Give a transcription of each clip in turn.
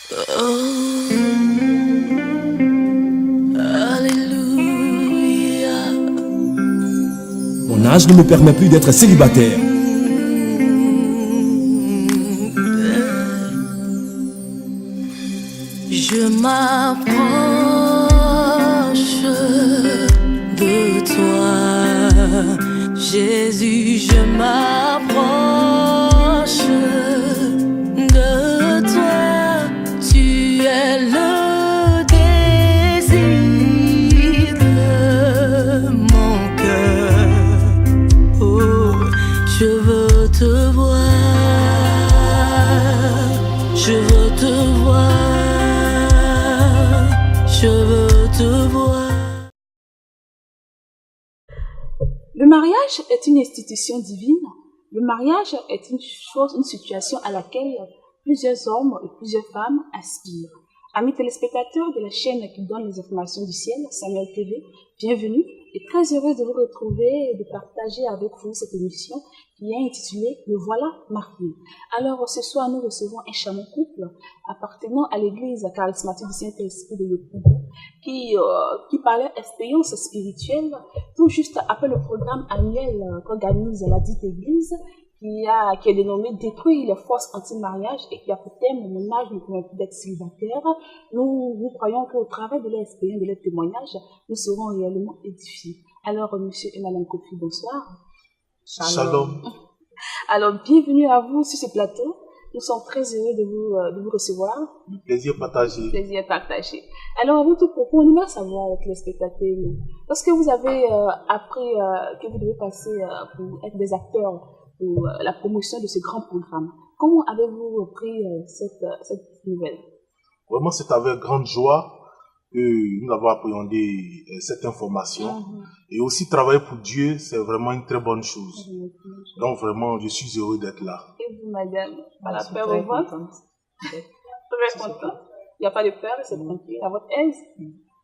Oh, alléluia. Mon âge ne me permet plus d'être célibataire. Je m'approche de toi, Jésus, je m'approche de toi. Tu es le désir de mon cœur. Oh, je veux te voir, je veux te voir. Je veux te voir. Le mariage est une institution divine. Le mariage est une chose, une situation à laquelle plusieurs hommes et plusieurs femmes aspirent. Amis téléspectateurs de la chaîne qui donne les informations du ciel, Samuel TV, bienvenue et très heureux de vous retrouver et de partager avec vous cette émission qui est intitulée « Le voilà marié ». Alors ce soir, nous recevons un charmant couple appartenant à l'église charismatique du Saint-Esprit de Yopougon qui par leur expérience spirituelle, tout juste après le programme annuel qu'organise la dite église, qui est dénommé « Détruire les forces anti-mariage » et qui a pour thème « Mon âge ne permet plus d'être célibataire ». Nous croyons qu'au travers de leur expérience, de leur témoignage, nous serons réellement édifiés. Alors, monsieur et madame Kofi, bonsoir. Shalom. Alors, bienvenue à vous sur ce plateau. Nous sommes très heureux de vous recevoir. Plaisir partagé. Plaisir partagé. Alors, avant tout propos, on aimerait savoir avec les spectateurs, lorsque vous avez appris que vous devez passer pour être des acteurs pour la promotion de ce grand programme, comment avez-vous pris cette nouvelle? Vraiment, c'est avec grande joie que nous avons appréhendé cette information. Et aussi, travailler pour Dieu, c'est vraiment une très bonne chose. Donc, vraiment, je suis heureux d'être là. Et vous, madame, à la peur au ventre? Très contente. Il n'y a pas de peur, c'est tranquille, à votre aise.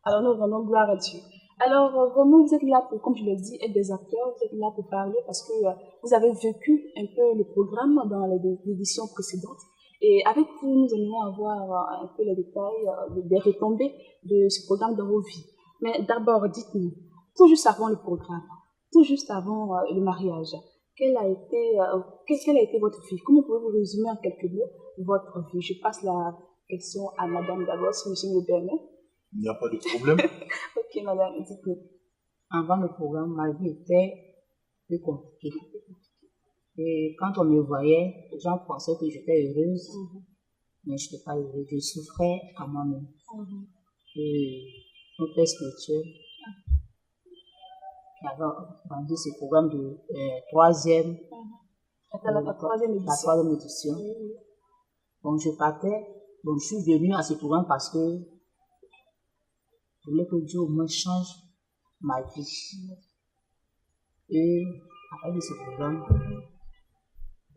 Alors, nous rendons gloire à Dieu. Alors, vraiment, vous êtes là pour, comme je l'ai dit, être des acteurs, vous êtes là pour parler parce que vous avez vécu un peu le programme dans les éditions précédentes. Et avec vous, nous allons avoir un peu les détails, des retombées de ce programme dans vos vies. Mais d'abord, dites-nous, tout juste avant le programme, tout juste avant le mariage, quelle a été votre vie? Comment pouvez-vous résumer en quelques mots votre vie? Je passe la question à madame d'abord, si monsieur me permet. Il n'y a pas de problème. Ok, madame, dites-nous. Avant le programme, ma vie était plus compliquée. Et quand on me voyait, les gens pensaient que j'étais heureuse, mais je n'étais pas heureuse. Je souffrais à moi-même. Et mon père spirituel qui avait vendu ce programme de troisième édition. Bon, je partais. Bon, je suis venue à ce programme parce que je voulais que Dieu au moins change ma vie. Et après ce programme,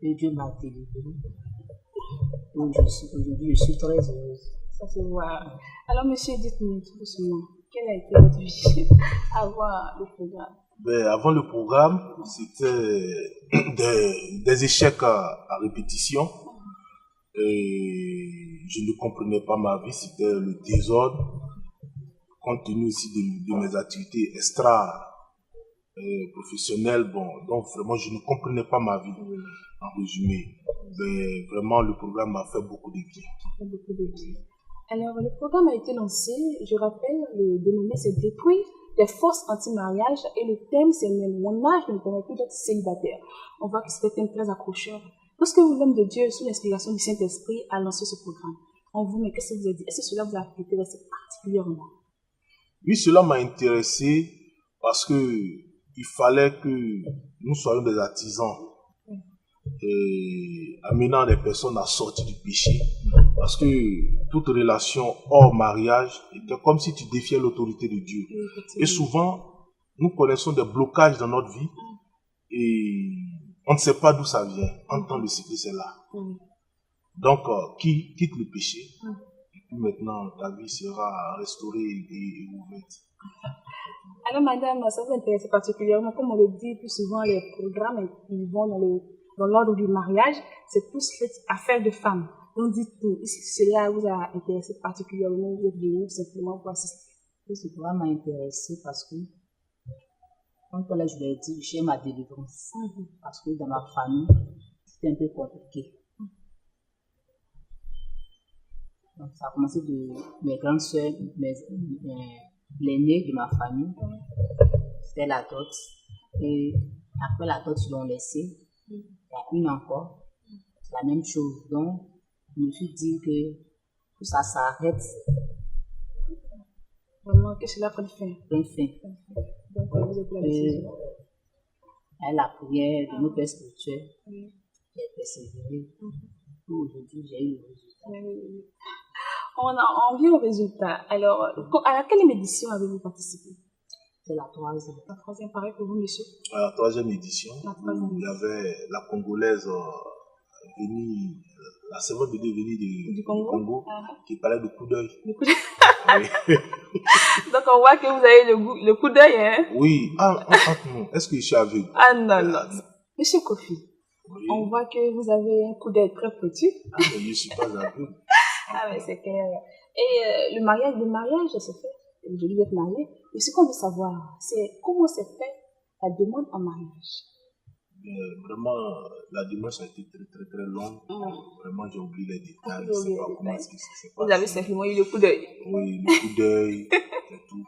Dieu m'a délivré. Aujourd'hui, je suis très heureuse. Ça se voit. Alors, monsieur, dites-nous tout doucement, quelle a été votre vie avant le programme? Avant le programme, c'était des échecs à répétition. Et je ne comprenais pas ma vie, c'était le désordre, compte tenu aussi de mes activités extra-professionnelles. Bon, donc vraiment, je ne comprenais pas ma vie, en résumé. Mais vraiment, le programme m'a fait beaucoup de bien. Alors, le programme a été lancé, je rappelle, le dénommé c'est Détruire les forces anti-mariage et le thème c'est Mon âge ne me permet plus d'être célibataire. On voit que c'est un thème très accrocheur. Lorsque l'homme de Dieu, sous l'inspiration du Saint-Esprit, a lancé ce programme, on vous met, qu'est-ce que vous avez dit? Est-ce que cela vous a intéressé particulièrement? Oui, cela m'a intéressé parce que il fallait que nous soyons des artisans et amenant les personnes à sortir du péché. Parce que toute relation hors mariage était comme si tu défiais l'autorité de Dieu. Et souvent, nous connaissons des blocages dans notre vie et on ne sait pas d'où ça vient. En temps de secret, c'est là. Donc, quitte le péché. Et puis maintenant, ta vie sera restaurée et ouverte. Alors, madame, ça vous intéresse particulièrement, comme on le dit plus souvent, les programmes qui vont dans l'ordre du mariage, c'est plus affaire de femmes. On dit tout. Si cela vous a intéressé particulièrement, vous êtes venu simplement pour assister. Ce programme m'a intéressé parce que, comme tout à l'heure je l'ai dit, j'ai ma délivrance. Parce que dans ma famille, c'était un peu compliqué. Donc, ça a commencé de mes grandes soeurs, l'aînée de ma famille, c'était la dot. Et après la dot, ils l'ont laissé. Il y a une encore, c'est la même chose. Donc, je me suis dit que ça s'arrête. Vraiment, que cela prenne fin. Prenne fin. Donc, vous êtes la décision. À la prière de nos pères spirituels, j'ai persévéré. Aujourd'hui, j'ai eu le résultat. On vient au résultat. Alors, à quelle édition avez-vous participé? C'est la troisième. La troisième, pareil pour vous, monsieur? À la troisième édition, Il y avait la Congolaise venue, la servante de Dieu venue du Congo qui parlait de coup d'œil. Donc, on voit que vous avez le coup d'œil, hein? Oui. Non. Est-ce que je suis aveugle? Ah non. Monsieur Kofi, oui. On voit que vous avez un coup d'œil très petit. Mais je ne suis pas aveugle. Mais c'est clair. Et le mariage, c'est fait. Je vais être marié. Et ce qu'on veut savoir, c'est comment s'est fait la demande en mariage. Vraiment, la démarche a été très, très, très longue. Vraiment, j'ai oublié les détails. Je ne sais pas comment est-ce que ça s'est passé. Vous avez simplement eu le coup d'œil. Oui, le coup d'œil, c'est tout.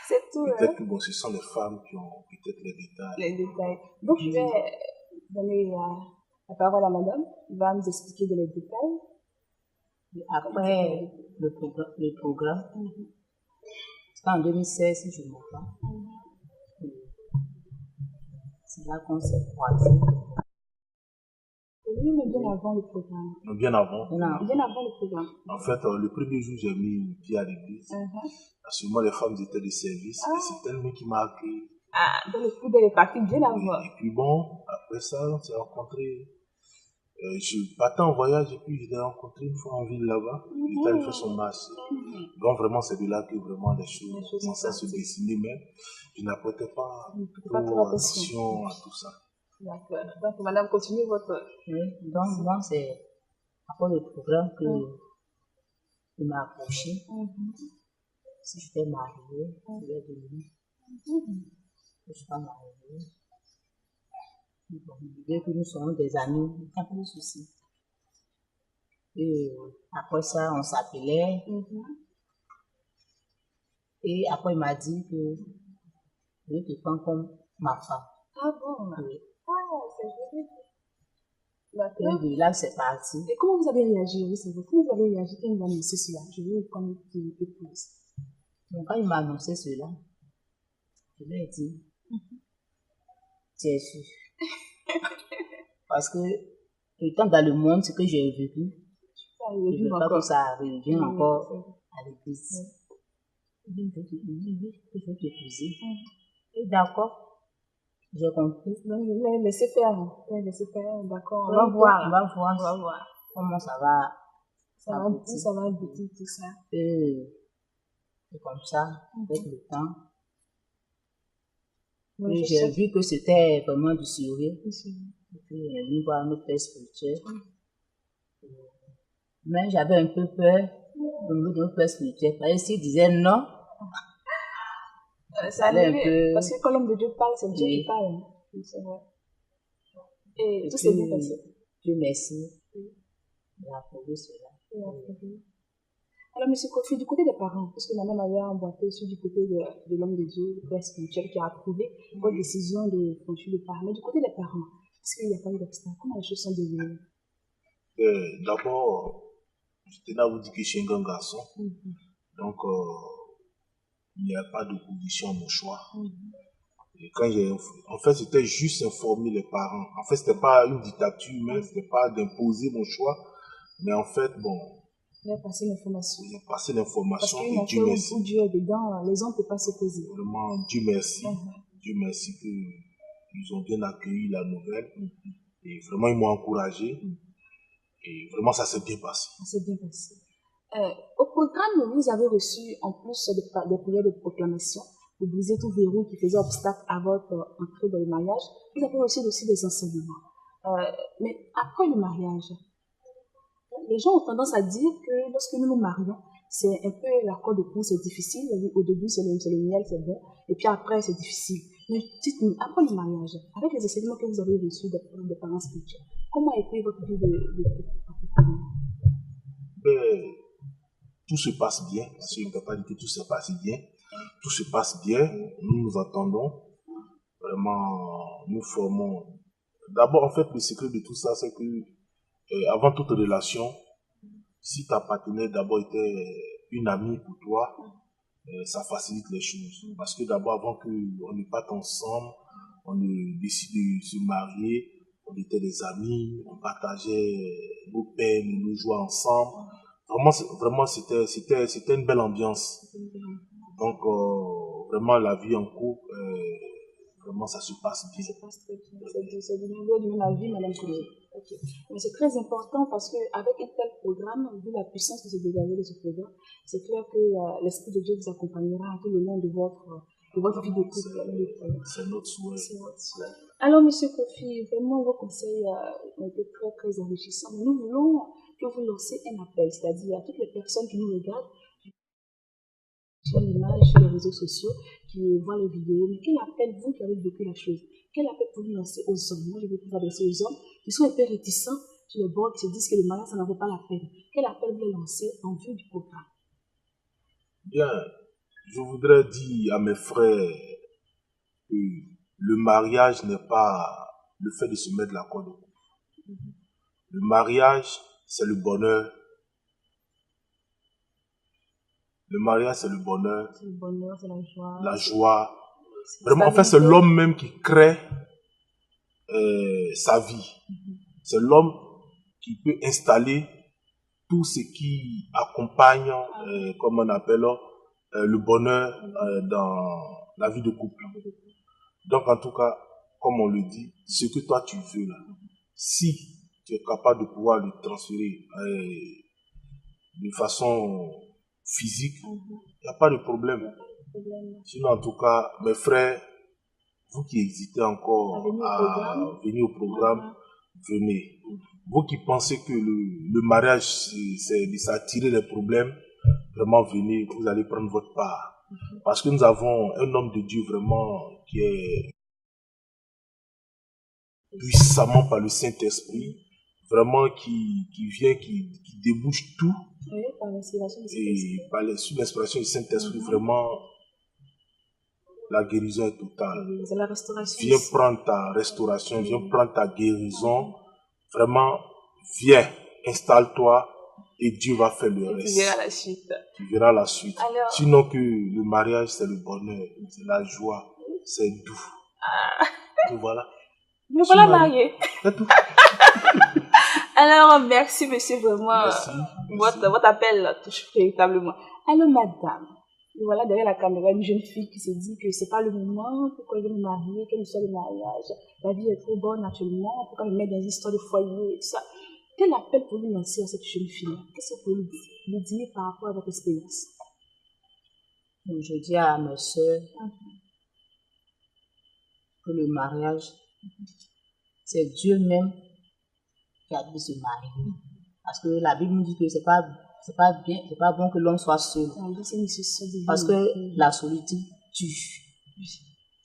C'est tout. Peut-être que ce sont les femmes qui ont peut-être les détails. Les détails. Donc, je vais donner la parole à madame. Elle va nous expliquer les détails. Et après le programme, c'était en 2016, si je ne me trompe pas. C'est là qu'on s'est croisés. Oui, mais bien avant le programme. Bien avant. Bien avant le programme. En fait, le premier jour, j'ai mis le pied à l'église. Sûrement, les femmes étaient de service. Et c'est elle qui m'a accueilli. Donc le coup d'œil est parti bien avant. Et puis bon, après ça, on s'est rencontrés. Je partais en voyage et puis je l'ai rencontré une fois en ville là-bas. Il a fait son marché. Donc vraiment, c'est de là que vraiment les choses commençaient à se dessiner, mais je n'apportais pas trop attention à tout ça. D'accord. Donc madame, continuez votre... Oui, donc moi, c'est après le programme qu'il m'a approché. Si j'étais mariée, je vais devenir. Je ne suis pas mariée. Bon, dès que nous sommes des amis, il n'y a pas de souci. Et après ça, on s'appelait. Et après, il m'a dit que je vais te prendre comme ma femme. Ah bon? Oui. C'est joli. Et de là, c'est parti. Et comment vous avez réagi? Comment vous avez réagi quand il m'a annoncé cela? Je veux comme une épouse. Donc, quand il m'a annoncé cela, je lui ai dit, tu es sûr. Parce que, étant dans le monde, ce que j'ai vécu, je ne veux pas que ça revienne encore à l'église. Je vais t'épouser. Et d'accord, j'ai compris. Laissez faire. D'accord. On va voir. Comment ça va. Ça va aboutir, tout ça. Et comme ça, avec le temps, j'ai vu que c'était vraiment du sérieux. Et puis, on est venu voir nos pères spirituels. Mais j'avais un peu peur de nos pères spirituels. Parce que s'ils disaient non, ça allait un peu... Parce que quand l'homme de Dieu parle, c'est Dieu qui parle. C'est vrai. Et tout s'est bien passé. Dieu merci. Il a approuvé cela. Alors, M. Kofi, du côté des parents, parce que madame avait emboîté sur du côté de l'homme de Dieu, le père spirituel, qui a approuvé votre décision de franchir le pas. Mais du côté des parents, est-ce qu'il n'y a pas eu d'obstacle? Comment les choses sont devenues? D'abord, je tenais à vous dire que je suis un grand garçon. Donc, il n'y a pas d'opposition à mon choix. Et quand en fait, c'était juste informer les parents. En fait, c'était pas une dictature, mais c'était pas d'imposer mon choix. Mais en fait, bon... Il a passé l'information. Il a passé l'information et Dieu merci. Où Dieu est dedans, les hommes ne peuvent pas s'opposer. Vraiment, Dieu merci. Dieu merci qu'ils ont bien accueilli la nouvelle. Et vraiment, ils m'ont encouragé. Et vraiment, ça s'est bien passé. Ça s'est bien passé. Au programme, vous avez reçu, en plus des prières de proclamation, vous brisez tout verrou qui faisait obstacle à votre entrée dans le mariage. Vous avez reçu aussi des enseignements. Mais après le mariage, les gens ont tendance à dire que lorsque nous nous marions, c'est un peu l'accord de couple, c'est difficile. Au début, c'est le miel, c'est bon. Et puis après, c'est difficile. Mais dites-nous, après le mariage, avec les enseignements que vous avez reçus des parents spirituels, comment a été votre vie de couple? Ben, tout se passe bien. Sur une capacité, tout se passe bien. Tout se passe bien. Nous nous entendons. Vraiment, nous formons. D'abord, en fait, le secret de tout ça, c'est que avant toute relation, si ta partenaire d'abord était une amie pour toi, ça facilite les choses. Parce que d'abord, avant qu'on ne parte ensemble, on décide de se marier, on était des amis, on partageait nos peines et nos joies ensemble. Vraiment, c'était une belle ambiance. Donc, vraiment, la vie en couple, vraiment, ça se passe bien. Ça se passe très bien. C'est du niveau du même avis, madame Koulé. Okay. Mais c'est très important parce qu'avec un tel programme, vu la puissance qui se dégage de ce programme, c'est clair que l'Esprit de Dieu vous accompagnera tout le long de votre vie de couple. C'est notre souhait. Alors, monsieur Kofi, vraiment, vos conseils ont été très, très enrichissants. Nous voulons que vous lancez un appel, c'est-à-dire à toutes les personnes qui nous regardent, sur l'image, sur les réseaux sociaux, qui voient les vidéos. Mais quel appel, vous qui avez vécu la chose, quel appel pour vous lancer aux hommes? Moi, je vais vous adresser aux hommes qui sont un peu réticents sur les bords, qui se disent que le mariage, ça n'en vaut pas la peine. Quel appel vous lancez en vue du programme? Bien, je voudrais dire à mes frères que le mariage n'est pas le fait de se mettre la corde au cou. Le mariage, c'est le bonheur. Le mariage, c'est le bonheur. C'est le bonheur, c'est la joie. La joie. Vraiment, en fait, c'est l'homme même qui crée sa vie. C'est l'homme qui peut installer tout ce qui accompagne, comme on appelle, le bonheur dans la vie de couple. Donc, en tout cas, comme on le dit, ce que toi tu veux là, si tu es capable de pouvoir le transférer de façon physique, il n'y a pas de problème. Sinon, en tout cas, mes frères, vous qui hésitez encore à venir au programme, venez. Vous qui pensez que le mariage, c'est de s'attirer les problèmes, vraiment venez, vous allez prendre votre part. Parce que nous avons un homme de Dieu vraiment qui est puissamment par le Saint-Esprit, vraiment qui vient, qui débouche tout. Oui, par l'inspiration du Saint-Esprit. Et sous l'inspiration du Saint-Esprit, vraiment, la guérison est totale. C'est la restauration. Viens prendre ta restauration, viens prendre ta guérison. Vraiment, viens, installe-toi et Dieu va faire le reste. Tu verras la suite. Tu verras la suite. Alors, sinon que le mariage, c'est le bonheur, c'est la joie, c'est doux. Et voilà. Mais voilà marié. C'est tout. Alors, merci monsieur, vraiment. Merci. Votre appel touche véritablement. Alors, madame, voilà derrière la caméra une jeune fille qui se dit que c'est pas le moment, pourquoi elle veut me marier, quelle histoire de mariage, la vie est trop bonne actuellement, pourquoi me mettre dans une histoire de foyer et tout ça. Quel appel pour vous lancer à cette jeune fille? Qu'est-ce que vous pouvez lui dire par rapport à votre expérience? Je dis à mes soeurs que le mariage, c'est Dieu même qui a dû se marier. Parce que la Bible nous dit que c'est pas bien, c'est pas bon que l'homme soit seul. Parce que la solitude tue.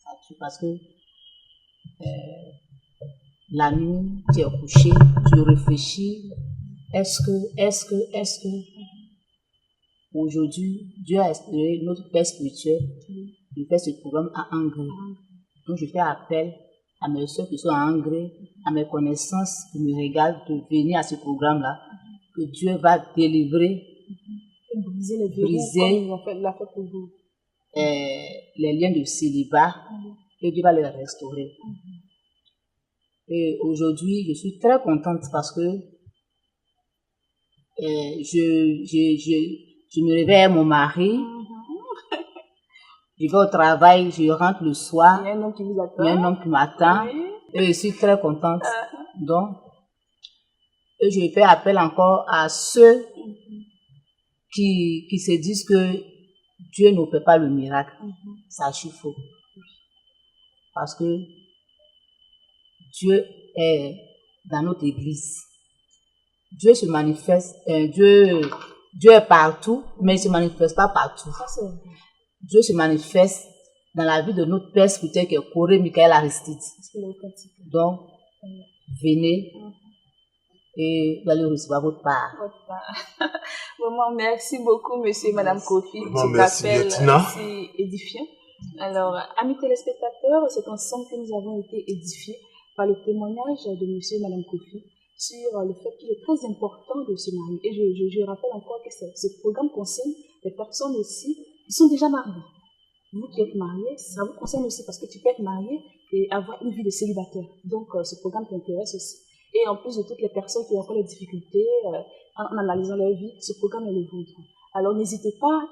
Ça tue parce que la nuit, tu es couché, tu réfléchis. Est-ce que aujourd'hui, Dieu a inspiré notre Père spirituel de faire ce programme à Angré. Donc je fais appel à mes soeurs qui sont à Angré, à mes connaissances qui me regardent de venir à ce programme-là, que Dieu va délivrer, briser les verrous, les liens de célibat, et Dieu va les restaurer. Et aujourd'hui, je suis très contente parce que je me réveille à mon mari, je vais au travail, je rentre le soir, il y a un homme qui vous attend. Il y a un homme qui m'attend, Oui. et je suis très contente. Donc, et je fais appel encore à ceux qui se disent que Dieu ne fait pas le miracle. Sachez faux. Parce que Dieu est dans notre église. Dieu se manifeste, Dieu est partout, mais il ne se manifeste pas partout. Ça, c'est vrai. Dieu se manifeste dans la vie de notre Père spirituel qui est Corée Michael Aristide. C'est l'authentique. Donc, venez et vous allez recevoir votre part. Vraiment, merci beaucoup, monsieur et madame Kofi. Vraiment, merci, Bettina. C'est édifiant. Alors, amis téléspectateurs, c'est ensemble que nous avons été édifiés par le témoignage de monsieur et madame Kofi sur le fait qu'il est très important de se marier. Et je rappelle encore que ce programme concerne les personnes aussi qui sont déjà mariées. Vous qui êtes mariés, ça vous concerne aussi parce que tu peux être marié et avoir une vie de célibataire. Donc, ce programme t'intéresse aussi. Et en plus de toutes les personnes qui ont encore des difficultés en analysant leur vie, ce programme est le vôtre. Alors, n'hésitez pas à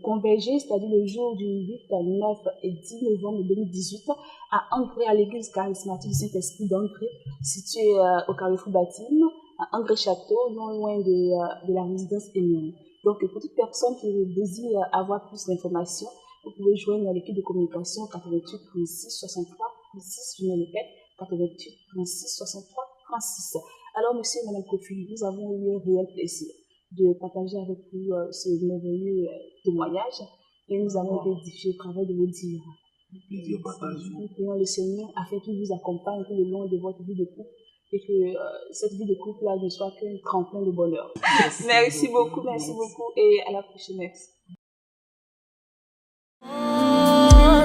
converger, c'est-à-dire le jour du 8, 9 et 10 novembre 2018, à entrer à l'église charismatique du Saint-Esprit d'André, située au Carrefour Baptême, à André-Château, non loin de la résidence Émienne. Donc, pour toute personne qui désire avoir plus d'informations, vous pouvez joindre l'équipe de communication 88 36 63 36, je me répète, 88 36 63 36. Alors, monsieur et madame Kofi, nous avons eu un réel plaisir de partager avec vous ce merveilleux témoignage et nous avons été édifiés au travers de vos dires. Nous prions le Seigneur afin qu'il vous accompagne tout le long de votre vie de couple et que cette vie de couple-là ne soit qu'un tremplin de bonheur. Merci beaucoup et à la prochaine. Oh,